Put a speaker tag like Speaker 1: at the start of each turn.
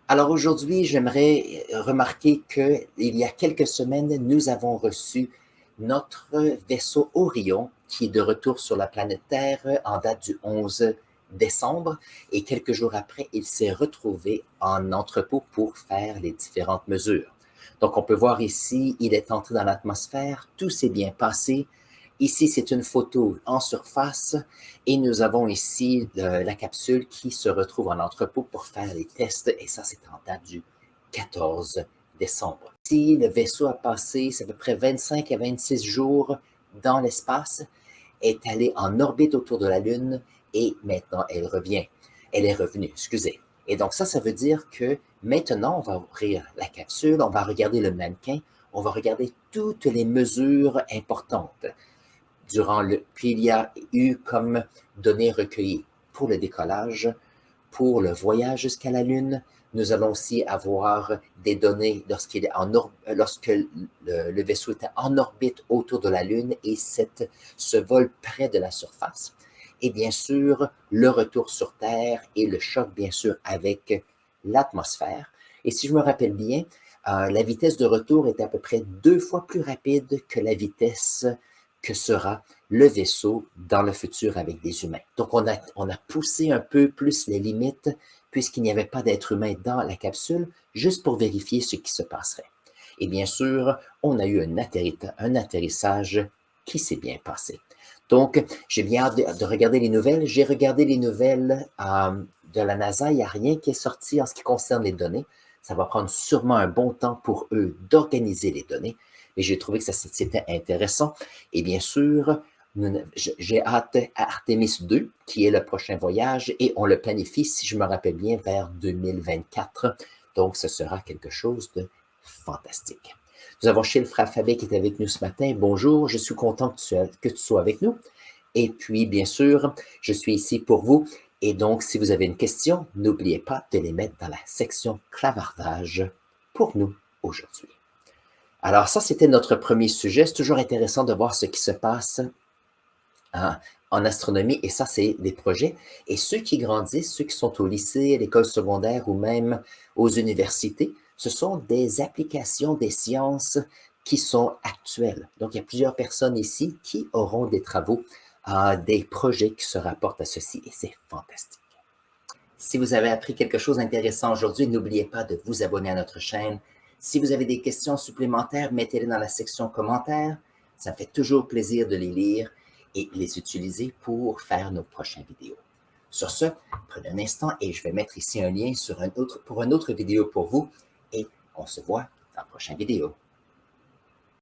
Speaker 1: Alors aujourd'hui, j'aimerais remarquer qu'il y a quelques semaines, nous avons reçu notre vaisseau Orion qui est de retour sur la planète Terre en date du 11 décembre et quelques jours après, il s'est retrouvé en entrepôt pour faire les différentes mesures. Donc on peut voir ici, il est entré dans l'atmosphère, tout s'est bien passé. Ici, c'est une photo en surface et nous avons ici la capsule qui se retrouve en entrepôt pour faire les tests et ça, c'est en date du 14 décembre. Ici, le vaisseau a passé à peu près 25 à 26 jours dans l'espace, est allé en orbite autour de la Lune et maintenant elle revient. Elle est revenue, excusez. Et donc ça veut dire que maintenant, on va ouvrir la capsule, on va regarder le mannequin, on va regarder toutes les mesures importantes puis il y a eu comme données recueillies pour le décollage, pour le voyage jusqu'à la Lune. Nous allons aussi avoir des données lorsque le vaisseau était en orbite autour de la Lune et ce vol près de la surface. Et bien sûr, le retour sur Terre et le choc, bien sûr, avec l'atmosphère. Et si je me rappelle bien, la vitesse de retour est à peu près 2 fois plus rapide que la vitesse que sera le vaisseau dans le futur avec des humains. Donc, on a poussé un peu plus les limites puisqu'il n'y avait pas d'être humain dans la capsule, juste pour vérifier ce qui se passerait. Et bien sûr, on a eu un atterrissage qui s'est bien passé. Donc, j'ai bien hâte de regarder les nouvelles. J'ai regardé les nouvelles de la NASA. Il n'y a rien qui est sorti en ce qui concerne les données. Ça va prendre sûrement un bon temps pour eux d'organiser les données. Mais j'ai trouvé que c'était intéressant. Et bien sûr, j'ai hâte à Artemis 2, qui est le prochain voyage, et on le planifie, si je me rappelle bien, vers 2024. Donc, ce sera quelque chose de fantastique. Nous avons Chilfra Fabé qui est avec nous ce matin. Bonjour, je suis content que tu sois avec nous. Et puis, bien sûr, je suis ici pour vous. Et donc, si vous avez une question, n'oubliez pas de les mettre dans la section clavardage pour nous aujourd'hui. Alors ça, c'était notre premier sujet. C'est toujours intéressant de voir ce qui se passe en astronomie, et ça, c'est des projets. Et ceux qui grandissent, ceux qui sont au lycée, à l'école secondaire ou même aux universités, ce sont des applications des sciences qui sont actuelles. Donc, il y a plusieurs personnes ici qui auront des travaux, des projets qui se rapportent à ceci, et c'est fantastique. Si vous avez appris quelque chose d'intéressant aujourd'hui, n'oubliez pas de vous abonner à notre chaîne. Si vous avez des questions supplémentaires, mettez-les dans la section commentaires. Ça me fait toujours plaisir de les lire et les utiliser pour faire nos prochaines vidéos. Sur ce, prenez un instant et je vais mettre ici un lien pour une autre vidéo pour vous et on se voit dans la prochaine vidéo.